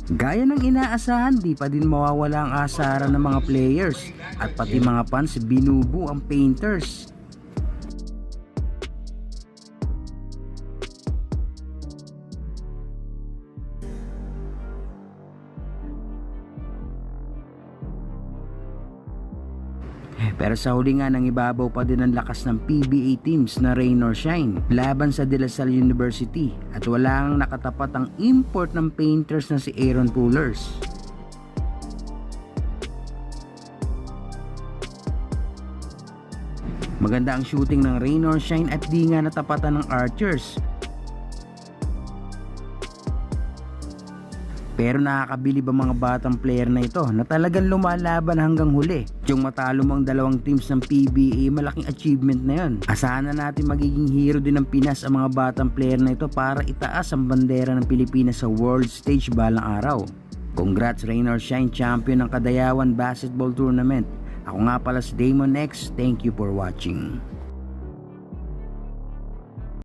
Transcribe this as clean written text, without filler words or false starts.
Gaya ng inaasahan, di pa din mawawala ang asaran ng mga players at pati mga fans binubu ang Painters. Pero sa huli nga nang ibabaw pa din ang lakas ng PBA teams na Rain or Shine laban sa De La Salle University at walang nakatapat ang import ng Painters na si Aaron Pullers. Maganda ang shooting ng Rain or Shine at di nga natapatan ng Archers. Pero nakakabilib ang mga batang player na ito na talagang lumalaban hanggang huli. Yung matalo mo ang dalawang teams ng PBA, malaking achievement na yun. Asahan na natin magiging hero din ng Pinas ang mga batang player na ito para itaas ang bandera ng Pilipinas sa world stage balang araw. Congrats Rain or Shine, champion ng Kadayawan Basketball Tournament. Ako nga pala si Damon X, thank you for watching.